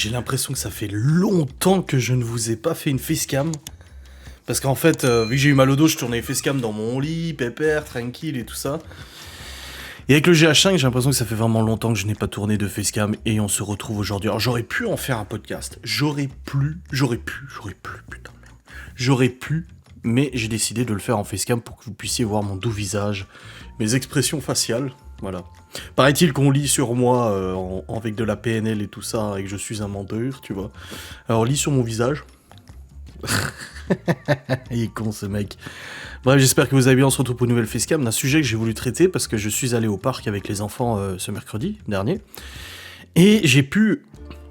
J'ai l'impression que ça fait longtemps que je ne vous ai pas fait une facecam. Parce qu'en fait, vu que j'ai eu mal au dos, je tournais les facecam dans mon lit, pépère, tranquille et tout ça. Et avec le GH5, j'ai l'impression que ça fait vraiment longtemps que je n'ai pas tourné de facecam et on se retrouve aujourd'hui. Alors j'aurais pu en faire un podcast. J'aurais pu, putain de merde. J'aurais pu, mais j'ai décidé de le faire en facecam pour que vous puissiez voir mon doux visage, mes expressions faciales, voilà. Paraît-il qu'on lit sur moi avec de la PNL et tout ça, et que je suis un menteur, tu vois. Alors lis sur mon visage. Il est con ce mec. Bref, j'espère que vous allez bien. On se retrouve pour une nouvelle facecam d'un sujet que j'ai voulu traiter parce que je suis allé au parc avec les enfants ce mercredi dernier. Et j'ai pu,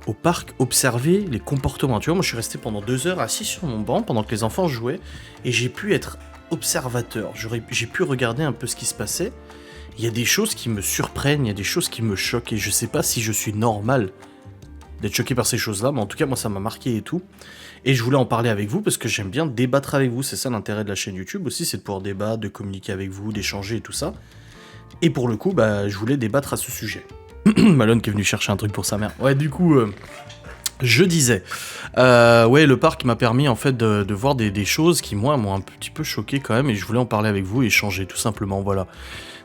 au parc, observer les comportements. Tu vois, moi je suis resté pendant 2 heures assis sur mon banc pendant que les enfants jouaient. Et j'ai pu être observateur. J'ai pu regarder un peu ce qui se passait. Il y a des choses qui me surprennent, il y a des choses qui me choquent. Et je sais pas si je suis normal d'être choqué par ces choses-là, mais en tout cas, moi, ça m'a marqué et tout. Et je voulais en parler avec vous parce que j'aime bien débattre avec vous. C'est ça l'intérêt de la chaîne YouTube aussi, c'est de pouvoir débattre, de communiquer avec vous, d'échanger et tout ça. Et pour le coup, je voulais débattre à ce sujet. Malone qui est venu chercher un truc pour sa mère. Ouais, du coup, je disais. Ouais, le parc m'a permis en fait de voir des choses qui, moi, m'ont un petit peu choqué quand même. Et je voulais en parler avec vous et échanger tout simplement, voilà.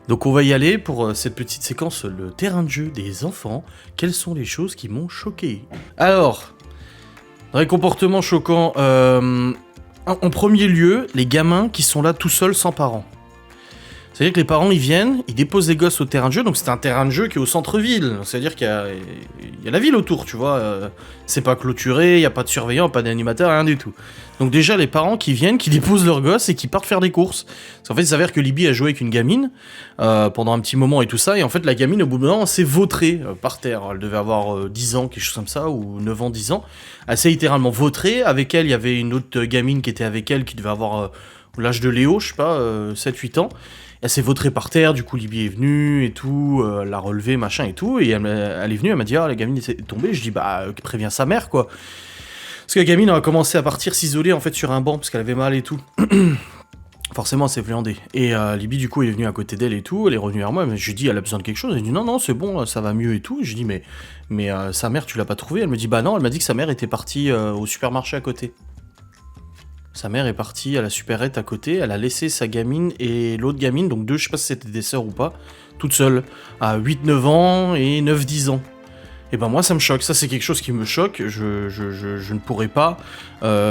Donc on va y aller pour cette petite séquence, le terrain de jeu des enfants. Quelles sont les choses qui m'ont choqué? Alors, dans les comportements choquants, en premier lieu, les gamins qui sont là tout seuls sans parents. C'est-à-dire que les parents, ils viennent, ils déposent les gosses au terrain de jeu, donc c'est un terrain de jeu qui est au centre-ville. C'est-à-dire qu'il y a la ville autour, tu vois. C'est pas clôturé, il n'y a pas de surveillant, pas d'animateur, rien du tout. Donc déjà, les parents qui viennent, qui déposent leurs gosses et qui partent faire des courses. Parce qu'en fait, il s'avère que Libby a joué avec une gamine pendant un petit moment et tout ça, et en fait, la gamine, au bout d'un moment, s'est vautrée par terre. Elle devait avoir 10 ans, quelque chose comme ça, ou 9 ans, 10 ans. Elle s'est littéralement vautrée. Avec elle, il y avait une autre gamine qui était avec elle, qui devait avoir l'âge de Léo, je sais pas, 7-8 ans. Elle s'est vautrée par terre, du coup Libby est venue et tout, elle l'a relevée, machin et tout, et elle est venue, elle m'a dit « Ah, la gamine est tombée », je dis « Bah, préviens sa mère, quoi ». Parce que la gamine a commencé à partir s'isoler, en fait, sur un banc, parce qu'elle avait mal et tout. Forcément, elle s'est viandée. Et Libby, du coup, est venue à côté d'elle et tout, elle est revenue vers moi, je lui dis « Elle a besoin de quelque chose ?» Elle dit « Non, non, c'est bon, ça va mieux et tout ». Je lui dis « Mais sa mère, tu l'as pas trouvée ?» Elle me dit « Bah non, elle m'a dit que sa mère était partie au supermarché à côté ». Sa mère est partie à la supérette à côté, elle a laissé sa gamine et l'autre gamine, donc deux, je sais pas si c'était des sœurs ou pas, toutes seules, à 8-9 ans et 9-10 ans. Et ben moi ça me choque, ça c'est quelque chose qui me choque, je ne pourrais pas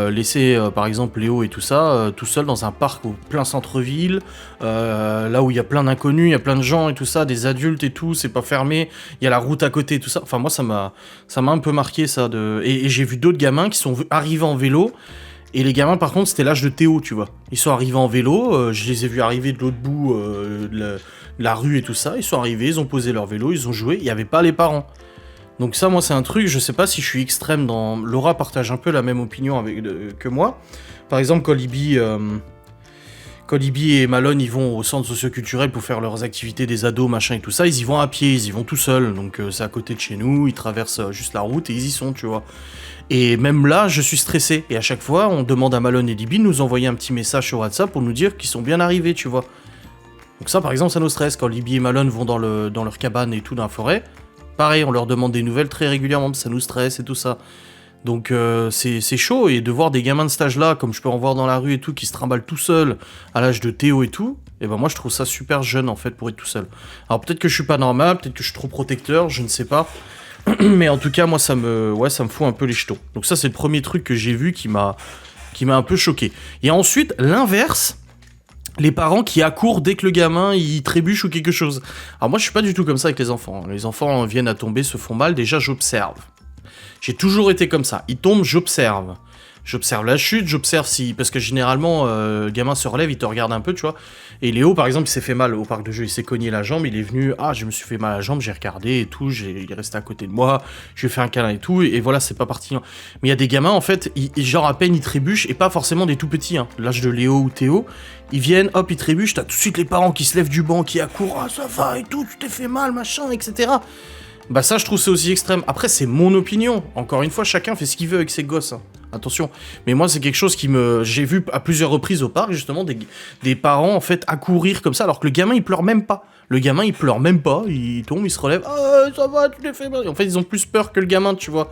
laisser par exemple Léo et tout ça tout seul dans un parc au plein centre-ville, là où il y a plein d'inconnus, il y a plein de gens et tout ça, des adultes et tout, c'est pas fermé, il y a la route à côté et tout ça, enfin moi ça m'a un peu marqué ça, et j'ai vu d'autres gamins qui sont arrivés en vélo. Et les gamins, par contre, c'était l'âge de Théo, tu vois. Ils sont arrivés en vélo, je les ai vus arriver de l'autre bout de la rue et tout ça. Ils sont arrivés, ils ont posé leur vélo, ils ont joué, il n'y avait pas les parents. Donc ça, moi, c'est un truc, je sais pas si je suis extrême dans... Laura partage un peu la même opinion que moi. Par exemple, quand Libby et Malone, ils vont au centre socioculturel pour faire leurs activités des ados, machin et tout ça, ils y vont à pied, ils y vont tout seuls. Donc c'est à côté de chez nous, ils traversent juste la route et ils y sont, tu vois. Et même là, je suis stressé. Et à chaque fois, on demande à Malone et Libby de nous envoyer un petit message sur WhatsApp pour nous dire qu'ils sont bien arrivés, tu vois. Donc ça, par exemple, ça nous stresse. Quand Libby et Malone vont dans leur cabane et tout dans la forêt, pareil, on leur demande des nouvelles très régulièrement, ça nous stresse et tout ça. Donc c'est chaud. Et de voir des gamins de cet âge-là, comme je peux en voir dans la rue et tout, qui se trimballent tout seuls à l'âge de Théo et tout, et ben moi, je trouve ça super jeune, en fait, pour être tout seul. Alors peut-être que je suis pas normal, peut-être que je suis trop protecteur, je ne sais pas. Mais en tout cas, moi, ça me fout un peu les jetons. Donc ça, c'est le premier truc que j'ai vu qui m'a un peu choqué. Et ensuite, l'inverse, les parents qui accourent dès que le gamin, il trébuche ou quelque chose. Alors moi, je suis pas du tout comme ça avec les enfants. Les enfants viennent à tomber, se font mal, déjà, j'observe. J'ai toujours été comme ça. Ils tombent, j'observe. J'observe la chute, j'observe si... Parce que généralement, le gamin se relève, il te regarde un peu, tu vois. Et Léo, par exemple, il s'est fait mal au parc de jeu, il s'est cogné la jambe, il est venu, je me suis fait mal à la jambe, j'ai regardé et tout, il est resté à côté de moi, je lui ai fait un câlin et tout, et voilà, c'est pas parti. Mais il y a des gamins, en fait, genre à peine ils trébuchent, et pas forcément des tout petits, hein. L'âge de Léo ou Théo, ils viennent, hop, ils trébuchent, t'as tout de suite les parents qui se lèvent du banc, qui accourent, ça va et tout, tu t'es fait mal, machin, etc. Bah ça, je trouve c'est aussi extrême. Après, c'est mon opinion. Encore une fois, chacun fait ce qu'il veut avec ses gosses. Hein. Attention. Mais moi, c'est quelque chose qui me... J'ai vu à plusieurs reprises au parc, justement, des parents, en fait, accourir comme ça, alors que le gamin, il pleure même pas. Le gamin, il pleure même pas, il tombe, il se relève. « Ah, ça va, tu t'es fait mal. » En fait, ils ont plus peur que le gamin, tu vois.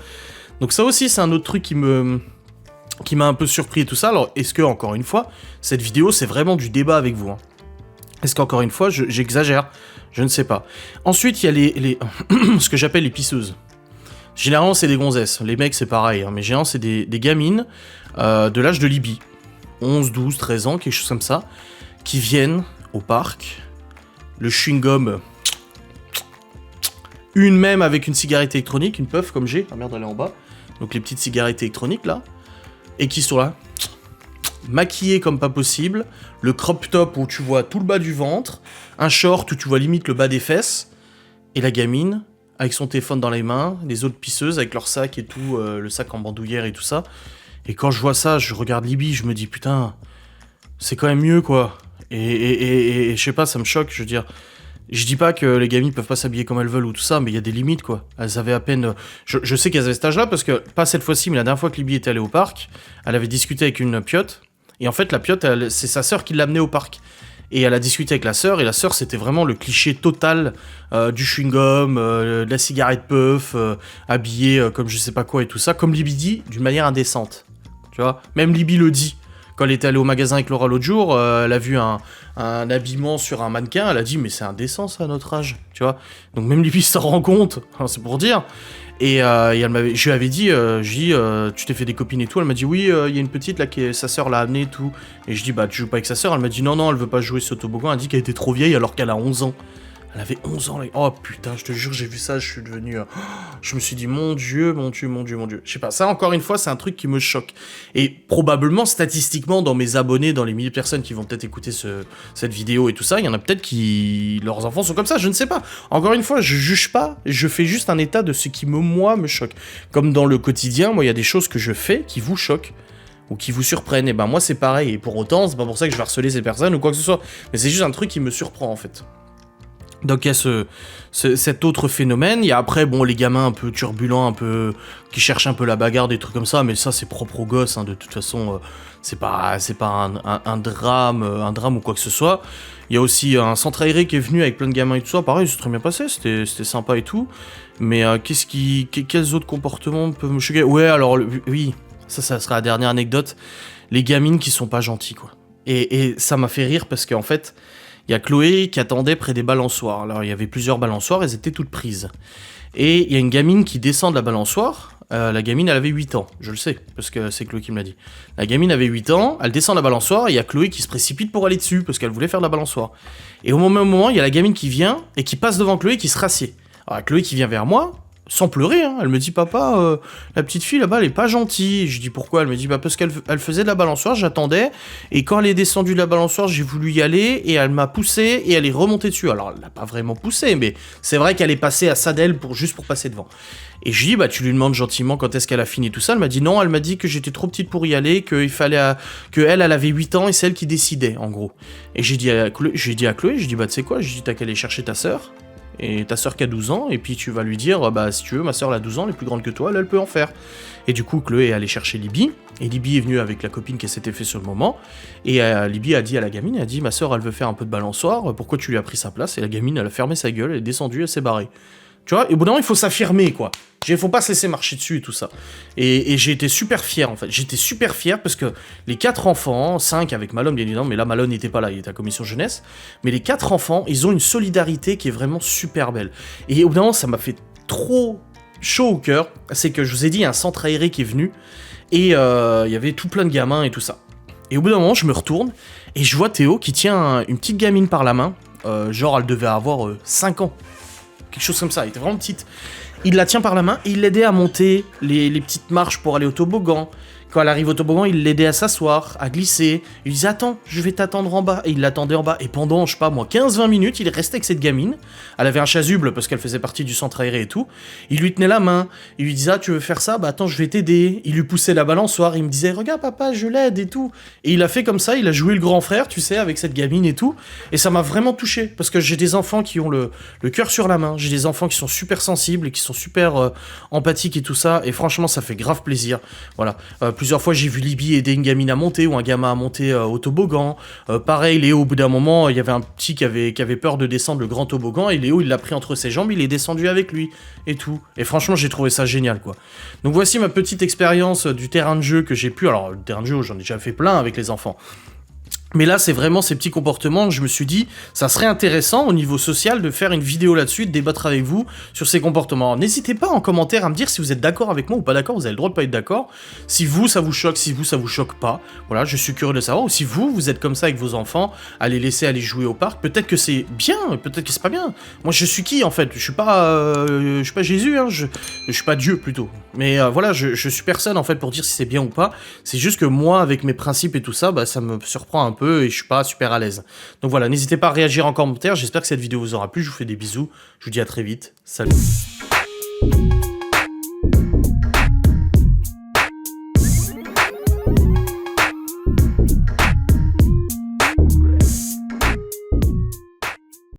Donc ça aussi, c'est un autre truc qui m'a un peu surpris et tout ça. Alors, est-ce que, encore une fois, cette vidéo, c'est vraiment du débat avec vous, hein. Est-ce qu'encore une fois, j'exagère? Je ne sais pas. Ensuite, il y a les ce que j'appelle les pisseuses. Généralement, c'est des gonzesses. Les mecs, c'est pareil, hein, mais généralement, c'est des gamines de l'âge de Libye. 11, 12, 13 ans, quelque chose comme ça, qui viennent au parc, le chewing-gum, une même avec une cigarette électronique, une puff comme j'ai, ah merde, elle est en bas, donc les petites cigarettes électroniques là, et qui sont là, maquillées comme pas possible, le crop top où tu vois tout le bas du ventre, un short où tu vois limite le bas des fesses, et la gamine, avec son téléphone dans les mains, les autres pisseuses avec leur sac et tout, le sac en bandoulière et tout ça. Et quand je vois ça, je regarde Libye, je me dis putain, c'est quand même mieux quoi. Et je sais pas, ça me choque, je veux dire. Je dis pas que les gamines peuvent pas s'habiller comme elles veulent ou tout ça, mais il y a des limites quoi. Elles avaient à peine. Je sais qu'elles avaient cet âge-là parce que, pas cette fois-ci, mais la dernière fois que Libye était allée au parc, elle avait discuté avec une piotte. Et en fait, la piotte, c'est sa sœur qui l'a amenée au parc. Et elle a discuté avec la sœur, et la sœur, c'était vraiment le cliché total du chewing-gum, de la cigarette puff, habillée comme je sais pas quoi et tout ça, comme Libye dit, d'une manière indécente. Tu vois, même Libye le dit. Quand elle était allée au magasin avec Laura l'autre jour, elle a vu un habillement sur un mannequin, elle a dit mais c'est indécent ça à notre âge, tu vois. Donc même Libye s'en rend compte, enfin, c'est pour dire. Et je lui avais dit, tu t'es fait des copines et tout, elle m'a dit oui, il y a une petite là sa sœur l'a amenée et tout. Et je dis bah tu joues pas avec sa sœur, elle m'a dit non, elle veut pas jouer sur toboggan, elle a dit qu'elle était trop vieille alors qu'elle a 11 ans. Elle avait 11 ans, là. Oh putain, je te jure, j'ai vu ça, je suis devenu... je me suis dit, mon Dieu. Je sais pas, ça encore une fois, c'est un truc qui me choque. Et probablement, statistiquement, dans mes abonnés, dans les milliers de personnes qui vont peut-être écouter cette vidéo et tout ça, il y en a peut-être qui... leurs enfants sont comme ça, je ne sais pas. Encore une fois, je juge pas, je fais juste un état de ce qui, moi, me choque. Comme dans le quotidien, moi, il y a des choses que je fais qui vous choquent. Ou qui vous surprennent, et ben moi c'est pareil, et pour autant, c'est pas pour ça que je vais harceler ces personnes ou quoi que ce soit. Mais c'est juste un truc qui me surprend en fait. Donc il y a cet autre phénomène, il y a après, bon, les gamins un peu turbulents, un peu qui cherchent un peu la bagarre, des trucs comme ça, mais ça c'est propre aux gosses, hein, de toute façon, c'est pas un drame ou quoi que ce soit. Il y a aussi un centre aéré qui est venu avec plein de gamins et tout ça, pareil, c'est très bien passé, c'était sympa et tout, mais quels autres comportements peuvent me choquer? Ouais, alors, oui, ça sera la dernière anecdote, les gamines qui sont pas gentilles, quoi. Et ça m'a fait rire parce qu'en fait, il y a Chloé qui attendait près des balançoires. Alors, il y avait plusieurs balançoires, elles étaient toutes prises. Et il y a une gamine qui descend de la balançoire. La gamine, elle avait 8 ans. Je le sais, parce que c'est Chloé qui me l'a dit. La gamine avait 8 ans, elle descend de la balançoire, et il y a Chloé qui se précipite pour aller dessus, parce qu'elle voulait faire de la balançoire. Et au même moment, il y a la gamine qui vient, et qui passe devant Chloé, qui se rassied. Alors, Chloé qui vient vers moi, sans pleurer, hein. Elle me dit papa, la petite fille là-bas elle est pas gentille. Je dis pourquoi? Elle me dit bah parce qu'elle faisait de la balançoire, j'attendais, et quand elle est descendue de la balançoire j'ai voulu y aller et elle m'a poussé et elle est remontée dessus. Alors elle l'a pas vraiment poussé, mais c'est vrai qu'elle est passée à ça d'elle juste pour passer devant. Et je dis bah tu lui demandes gentiment quand est-ce qu'elle a fini tout ça. Elle m'a dit non, elle m'a dit que j'étais trop petite pour y aller, qu'il fallait que elle avait 8 ans et c'est elle qui décidait en gros. Et j'ai dit à Chloé, je dis bah tu sais quoi, j'ai dit t'as qu'à aller chercher ta sœur. Et ta sœur qui a 12 ans, et puis tu vas lui dire, bah si tu veux, ma sœur elle a 12 ans, elle est plus grande que toi, elle peut en faire. Et du coup, Chloé est allée chercher Libye, et Libye est venue avec la copine qu'elle s'était fait sur le moment, et Libye a dit à la gamine, elle a dit, ma sœur elle veut faire un peu de balançoire, pourquoi tu lui as pris sa place? Et la gamine elle a fermé sa gueule, elle est descendue, elle s'est barrée. Tu vois, et au bout d'un moment, il faut s'affirmer, quoi. Il faut pas se laisser marcher dessus et tout ça. Et j'ai été super fier, en fait. J'étais super fier parce que les 4 enfants, 5 avec Malone, bien évidemment, mais là, Malone n'était pas là, il était à la commission jeunesse. Mais les 4 enfants, ils ont une solidarité qui est vraiment super belle. Et au bout d'un moment, ça m'a fait trop chaud au cœur. C'est que, je vous ai dit, il y a un centre aéré qui est venu. Et il y avait tout plein de gamins et tout ça. Et au bout d'un moment, je me retourne et je vois Théo qui tient une petite gamine par la main. Genre, elle devait avoir 5 ans. Quelque chose comme ça, elle était vraiment petite. Il la tient par la main et il l'aidait à monter les petites marches pour aller au toboggan. Quand elle arrive au toboggan, il l'aidait à s'asseoir, à glisser. Il lui disait attends, je vais t'attendre en bas. Et il l'attendait en bas. Et pendant, je sais pas moi, 15-20 minutes, il est resté avec cette gamine. Elle avait un chasuble parce qu'elle faisait partie du centre aéré et tout. Il lui tenait la main. Il lui disait ah, tu veux faire ça? Bah attends, je vais t'aider. Il lui poussait la balançoire. Il me disait regarde papa, je l'aide et tout. Et il a fait comme ça, il a joué le grand frère, tu sais, avec cette gamine et tout. Et ça m'a vraiment touché parce que j'ai des enfants qui ont le cœur sur la main. J'ai des enfants qui sont super sensibles et qui sont super empathiques et tout ça. Et franchement, ça fait grave plaisir. Voilà. Plusieurs fois, j'ai vu Libye aider une gamine à monter ou un gamin à monter au toboggan. Pareil, Léo, au bout d'un moment, il y avait un petit qui avait peur de descendre le grand toboggan et Léo, il l'a pris entre ses jambes, il est descendu avec lui et tout. Et franchement, j'ai trouvé ça génial, quoi. Donc voici ma petite expérience du terrain de jeu que j'ai pu... Alors, le terrain de jeu, j'en ai déjà fait plein avec les enfants. Mais là, c'est vraiment ces petits comportements que je me suis dit, ça serait intéressant au niveau social de faire une vidéo là-dessus, de débattre avec vous sur ces comportements. N'hésitez pas en commentaire à me dire si vous êtes d'accord avec moi ou pas d'accord, vous avez le droit de pas être d'accord. Si vous, ça vous choque, si vous, ça vous choque pas. Voilà, je suis curieux de savoir. Ou si vous êtes comme ça avec vos enfants, à les laisser aller jouer au parc, peut-être que c'est bien, peut-être que c'est pas bien. Moi, je suis qui, en fait? Je suis pas Jésus, hein, je suis pas Dieu, plutôt. Mais voilà, je suis personne, en fait, pour dire si c'est bien ou pas. C'est juste que moi, avec mes principes et tout ça, bah, ça me surprend un peu et je suis pas super à l'aise. Donc voilà, n'hésitez pas à réagir en commentaire, j'espère que cette vidéo vous aura plu, je vous fais des bisous, je vous dis à très vite, salut.